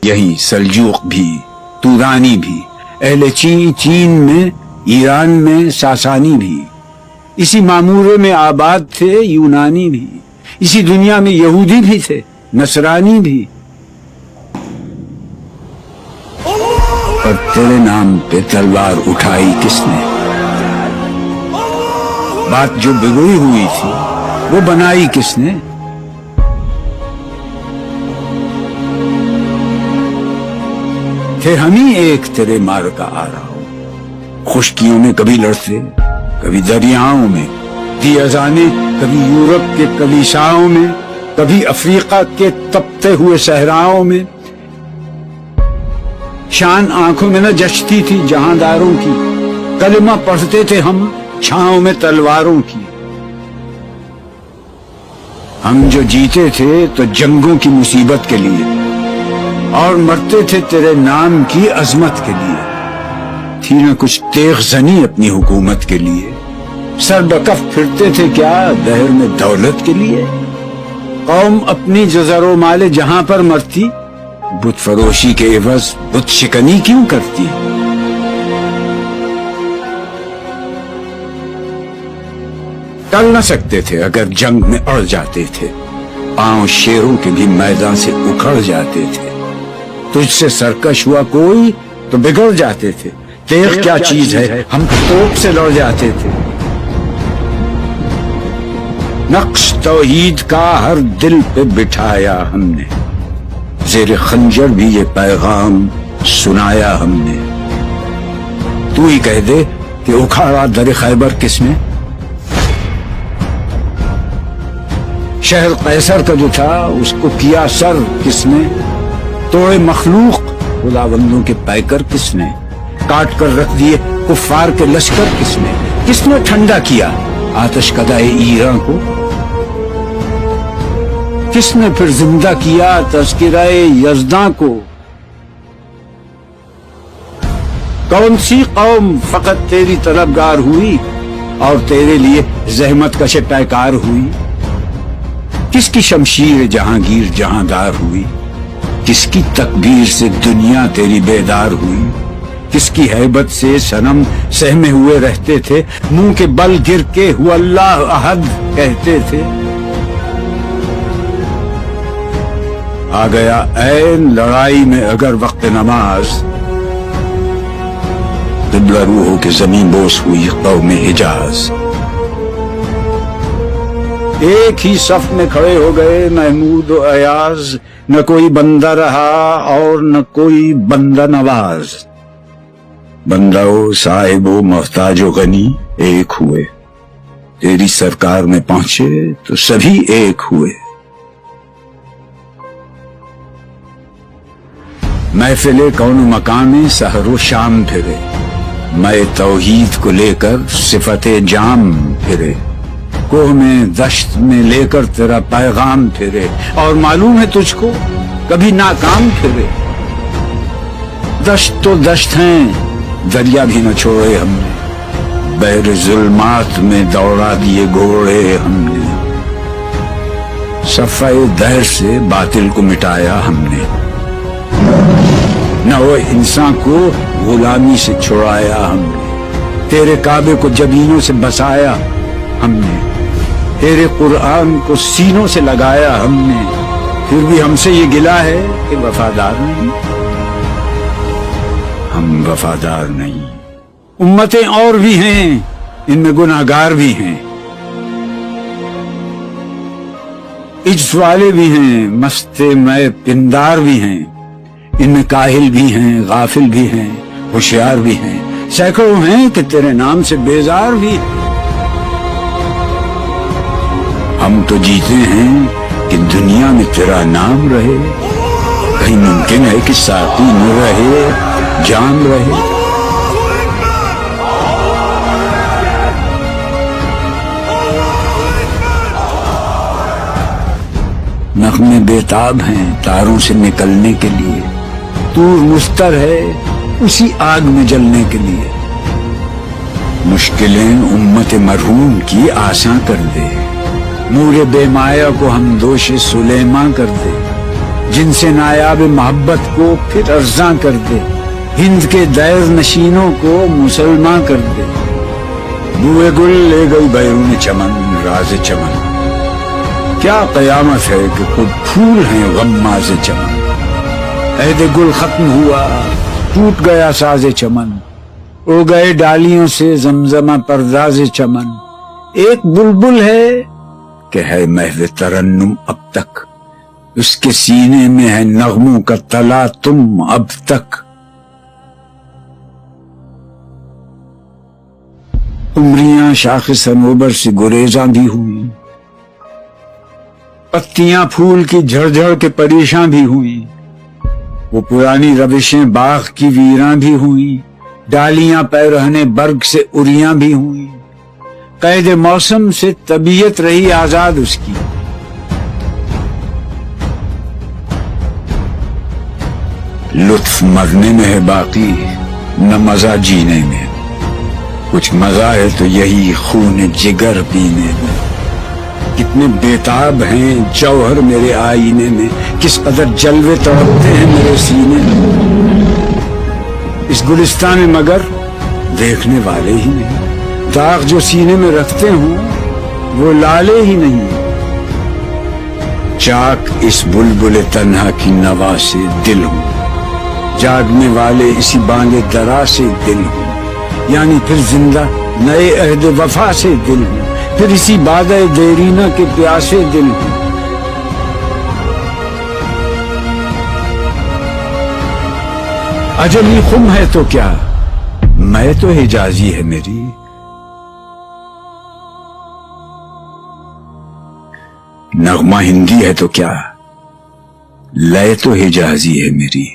یہی سلجوق بھی، تورانی بھی، اہل چین میں، ایران میں ساسانی بھی، اسی معمورے میں آباد تھے یونانی بھی، اسی دنیا میں یہودی بھی تھے، نصرانی بھی، اور تیرے نام پہ تلوار اٹھائی کس نے؟ بات جو بگڑی ہوئی تھی وہ بنائی کس نے؟ تھے ہم ہی ایک تیرے مار کا آ رہا ہوں، خشکیوں میں کبھی لڑتے، کبھی دریاؤں میں، دی اذانیں کبھی یورپ کے کلیساؤں میں، کبھی افریقہ کے تپتے ہوئے صحراؤں میں، شان آنکھوں میں نہ جچتی تھی جہانداروں کی، کلمہ پڑھتے تھے ہم چھاؤں میں تلواروں کی، ہم جو جیتے تھے تو جنگوں کی مصیبت کے لیے، اور مرتے تھے تیرے نام کی عظمت کے لیے، تھی نہ کچھ تیغ زنی اپنی حکومت کے لیے، سر بکف پھرتے تھے کیا دہر میں دولت کے لیے، قوم اپنی جو زر و مال جہاں پر مرتی، بت فروشی کے عوض بت شکنی کیوں کرتی؟ ٹل نہ سکتے تھے اگر جنگ میں اڑ جاتے تھے، پاؤں شیروں کے بھی میدان سے اکھڑ جاتے تھے، تجھ سے سرکش ہوا کوئی تو بگڑ جاتے تھے، تیغ کیا چیز ہے ہم توپ سے لڑ جاتے تھے، نقش توحید کا ہر دل پہ بٹھایا ہم نے، زیر خنجر بھی یہ پیغام سنایا ہم نے، تو ہی کہہ دے کہ اکھاڑا در خیبر کس نے؟ شہر قیصر کا جو تھا اس کو کیا سر کس نے؟ توڑے مخلوق خداوندوں کے پیکر کس نے؟ کاٹ کر رکھ دیے کفار کے لشکر کس نے؟ کس نے ٹھنڈا کیا آتش کدائے ایران کو؟ کس نے پھر زندہ کیا تذکرہ یزداں کو؟ کون سی قوم فقط تیری طلبگار ہوئی اور تیرے لیے زحمت کش پیکار ہوئی؟ کس کی شمشیر جہانگیر جہاندار ہوئی؟ کس کی تکبیر سے دنیا تیری بیدار ہوئی؟ کس کی ہیبت سے صنم سہمے ہوئے رہتے تھے، منہ کے بل گر کے ہوا اللہ احد کہتے تھے؟ آ گیا عین لڑائی میں اگر وقت نماز، قبلہ روحوں کے زمین بوس ہوئی قوم حجاز، ایک ہی صف میں کھڑے ہو گئے محمود و ایاز، نہ کوئی بندہ رہا اور نہ کوئی بندہ نواز، بندہ و صاحب و محتاج و غنی ایک ہوئے، تیری سرکار میں پہنچے تو سبھی ایک ہوئے، محفل کون و مقام میں سحر و شام پھرے، میں توحید کو لے کر صفت جام پھرے، کوہ میں دشت میں لے کر تیرا پیغام پھرے، اور معلوم ہے تجھ کو کبھی ناکام پھرے، دشت تو دشت ہیں دریا بھی نہ چھوڑے ہم نے، بحر ظلمات میں دوڑا دیے گھوڑے ہم نے، صفحہ دہر سے باطل کو مٹایا ہم نے، نہ وہ انسان کو غلامی سے چھڑایا ہم نے، تیرے کعبے کو جبینوں سے بسایا ہم نے، تیرے قرآن کو سینوں سے لگایا ہم نے، پھر بھی ہم سے یہ گلہ ہے کہ وفادار نہیں، ہم وفادار نہیں، امتیں اور بھی ہیں ان میں گناہگار بھی ہیں، عجز والے بھی ہیں مست میں پندار بھی ہیں، ان میں کاہل بھی ہیں غافل بھی ہیں ہوشیار بھی ہیں، سینکڑوں ہیں کہ تیرے نام سے بیزار بھی ہیں، ہم تو جیتے ہیں کہ دنیا میں تیرا نام رہے، کہیں ممکن ہے کہ ساقی نہ رہے جام رہے، نغمے بیتاب ہیں تاروں سے نکلنے کے لیے، طور مستر ہے اسی آگ میں جلنے کے لیے، مشکلیں امت مرحوم کی آساں کر دے، نور بے مایا کو ہم دوش سلیماں کر دے، جن سے نایاب محبت کو پھر ارزاں کر دے، ہند کے دیر نشینوں کو مسلمان کر دے۔ بوئے گل لے گئی بیرون چمن راز چمن، کیا قیامت ہے کہ خود پھول ہیں غماز چمن۔ عہد گل ختم ہوا، ٹوٹ گیا ساز چمن، اڑ گئے ڈالیوں سے زمزمہ پرداز چمن۔ ایک بلبل ہے کہ ہے محو ترنم اب تک، اس کے سینے میں ہے نغموں کا تلا تم اب تک۔ عمریاں شاخ صنوبر سے گریزاں بھی ہوئی، پتیاں پھول کی جھڑ جھڑ کے پریشاں بھی ہوئیں، وہ پرانی روشیں باغ کی ویراں بھی ہوئیں، ڈالیاں پیرہنے برگ سے اریاں بھی ہوئیں۔ قید موسم سے طبیعت رہی آزاد اس کی، لطف مرنے میں ہے باقی نہ مزہ جینے میں، کچھ مزہ ہے تو یہی خون جگر پینے میں۔ کتنے بیتاب ہیں جوہر میرے آئینے میں، کس قدر جلوے تڑپتے ہیں میرے سینے میں۔ اس گلستان میں مگر دیکھنے والے ہی نہیں، داغ جو سینے میں رکھتے ہوں وہ لالے ہی نہیں۔ چاک اس بلبل تنہا کی نوا سے دل ہوں، جاگنے والے اسی بانگ درا سے دل ہوں، یعنی پھر زندہ نئے عہد وفا سے دل ہوں، پھر اسی بادہ دیرینہ کے پیاسے دل ہوں۔ عجمی خم ہے تو کیا، میں تو حجازی ہے میری، نغمہ ہندی ہے تو کیا، لے تو حجازی ہے میری۔